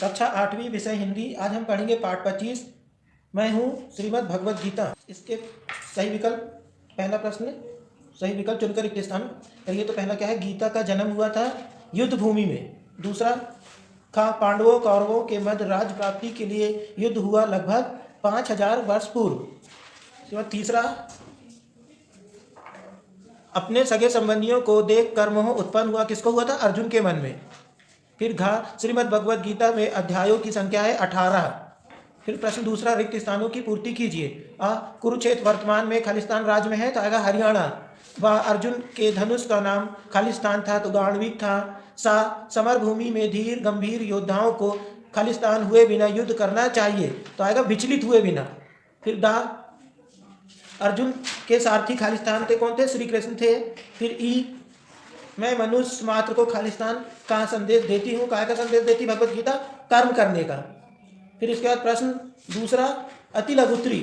कक्षा 8वीं विषय हिंदी। आज हम पढ़ेंगे पाठ 25। मैं हूँ श्रीमद् भगवद गीता। इसके सही विकल्प, पहला प्रश्न सही विकल्प चुनकर रिक्त स्थान करिए। तो पहला क्या है, गीता का जन्म हुआ था युद्ध भूमि में। दूसरा था पांडवों कौरवों के मध्य राज्य प्राप्ति के लिए युद्ध हुआ लगभग 5000 वर्ष पूर्व। इसके बाद तीसरा, अपने सगे संबंधियों को देख कर मोह उत्पन्न हुआ, किसको हुआ था, अर्जुन के मन में। फिर घा, श्रीमद् भगवद गीता में अध्यायों की संख्या है 18। फिर प्रश्न दूसरा, रिक्त स्थानों की पूर्ति कीजिए। कुरुक्षेत्र वर्तमान में खालिस्तान राज्य में है, तो आएगा हरियाणा। वह अर्जुन के धनुष का नाम खालिस्तान था, तो गांडविक था। सा, समर भूमि में धीर गंभीर योद्धाओं को खालिस्तान हुए बिना युद्ध करना चाहिए, तो आएगा विचलित हुए बिना। फिर दा, अर्जुन के सारथी खालिस्तान थे, कौन थे, श्री कृष्ण थे। फिर ई, मैं मनुष्य मात्र को खालिस्तान का संदेश देती हूँ, काय का संदेश देती भगवत गीता, कर्म करने का। फिर इसके बाद प्रश्न दूसरा, अति लघुत्तरी।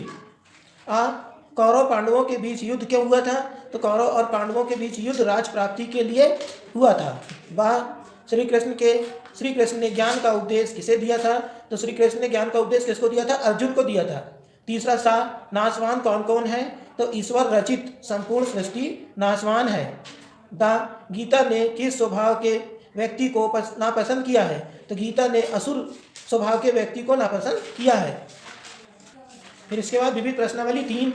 कौरव पांडवों के बीच युद्ध क्यों हुआ था, तो कौरव और पांडवों के बीच युद्ध राज प्राप्ति के लिए हुआ था। वह श्री कृष्ण ने ज्ञान का उपदेश किसे दिया था, तो श्री कृष्ण ने ज्ञान का उपदेश किसको दिया था, अर्जुन को दिया था। तीसरा सा, नाशवान कौन कौन है, तो ईश्वर रचित संपूर्ण सृष्टि नाशवान है। दा, गीता ने किस स्वभाव के व्यक्ति को नापसंद किया है, तो गीता ने असुर स्वभाव के व्यक्ति को नापसंद किया है। फिर इसके बाद विविध प्रश्नावली 3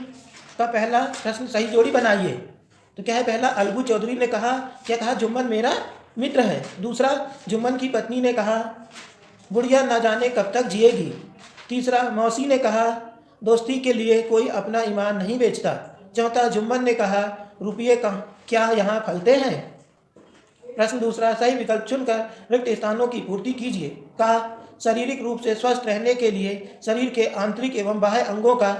का पहला प्रश्न सही जोड़ी बनाइए। तो क्या है, पहला, अलगू चौधरी ने कहा, क्या कहा, जुम्मन मेरा मित्र है। दूसरा, जुम्मन की पत्नी ने कहा, बुढ़िया न जाने कब तक जिएगी। तीसरा, मौसी ने कहा, दोस्ती के लिए कोई अपना ईमान नहीं बेचता। चौथा, जुम्मन ने कहा, रुपये क्या यहाँ फलते हैं। प्रश्न दूसरा, सही विकल्प चुनकर रिक्त स्थानों की पूर्ति कीजिए। का, शारीरिक रूप से स्वस्थ रहने के लिए शरीर के आंतरिक एवं बाह्य अंगों का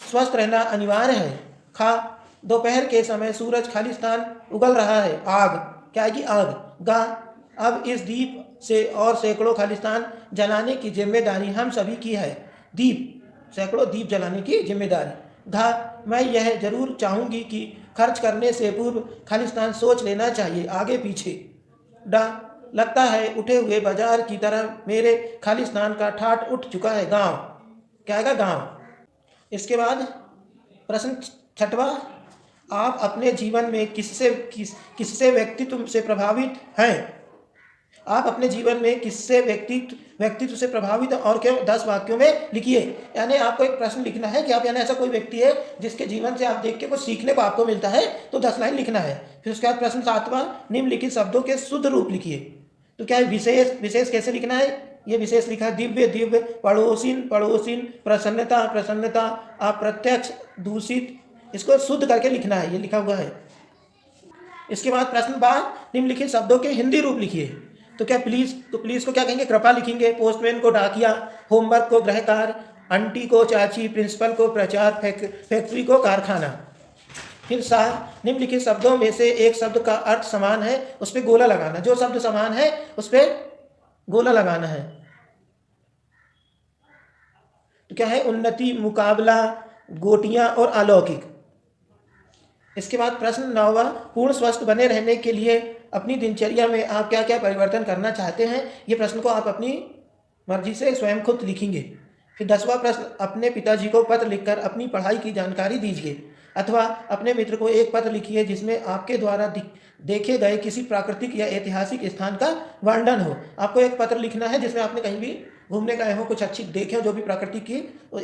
स्वस्थ रहना अनिवार्य है। खा, दोपहर के समय सूरज खालिस्तान उगल रहा है, आग, क्या आएगी, आग। गा, अब इस दीप से और सैकड़ों खालिस्तान जलाने की जिम्मेदारी हम सभी की है। दीप, सैकड़ों दीप जलाने की जिम्मेदारी। धा, मैं यह जरूर चाहूँगी कि खर्च करने से पूर्व खालिस्तान सोच लेना चाहिए, आगे पीछे। डा, लगता है उठे हुए बाजार की तरह मेरे खालिस्तान का ठाठ उठ चुका है, गांव, क्या आएगा, गांव। इसके बाद प्रश्न छठवा, आप अपने जीवन में किससे व्यक्तित्व से प्रभावित हैं। आप अपने जीवन में किससे व्यक्तित्व से प्रभावित और क्यों, 10 वाक्यों में लिखिए। यानी आपको एक प्रश्न लिखना है कि आप, यानी ऐसा कोई व्यक्ति है जिसके जीवन से आप देख के कुछ सीखने को आपको मिलता है, तो 10 लाइन लिखना है। फिर उसके बाद प्रश्न 7वां, निम्नलिखित शब्दों के शुद्ध रूप लिखिए। तो क्या है, विशेष कैसे लिखना है, ये विशेष लिखा है, दिव्य, पड़ोसिन, प्रसन्नता, अप्रत्यक्ष, दूषित, इसको शुद्ध करके लिखना है, ये लिखा हुआ है। इसके बाद प्रश्न 12, निम्नलिखित शब्दों के हिंदी रूप लिखिए। तो क्या प्लीज, तो प्लीज को क्या कहेंगे, कृपा लिखेंगे। पोस्टमैन को डाकिया, होमवर्क को गृहकार, आंटी को चाची, प्रिंसिपल को प्रचार, फैक्ट्री को कारखाना। फिर सा, निम्नलिखित शब्दों में से एक शब्द का अर्थ समान है, उस पर गोला लगाना। जो शब्द समान है उस पर गोला लगाना है। तो क्या है, उन्नति, मुकाबला, गोटियां और अलौकिक। इसके बाद प्रश्न 9वां, पूर्ण स्वस्थ बने रहने के लिए अपनी दिनचर्या में आप क्या क्या परिवर्तन करना चाहते हैं। ये प्रश्न को आप अपनी मर्जी से स्वयं खुद लिखेंगे। फिर 10वां प्रश्न, अपने पिताजी को पत्र लिखकर अपनी पढ़ाई की जानकारी दीजिए, अथवा अपने मित्र को एक पत्र लिखिए जिसमें आपके द्वारा देखे गए किसी प्राकृतिक या ऐतिहासिक स्थान का वर्णन हो। आपको एक पत्र लिखना है जिसमें आपने कहीं भी घूमने गए हो, कुछ अच्छी देखे हो, जो भी प्राकृतिक की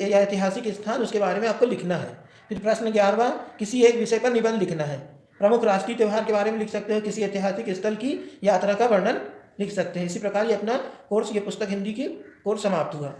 या ऐतिहासिक स्थान, उसके बारे में आपको लिखना है। फिर प्रश्न 11वां, किसी एक विषय पर निबंध लिखना है। प्रमुख राष्ट्रीय त्यौहार के बारे में लिख सकते हो, किसी ऐतिहासिक स्थल की यात्रा का वर्णन लिख सकते हैं। इसी प्रकार ये अपना कोर्स, ये पुस्तक हिंदी की कोर्स समाप्त हुआ।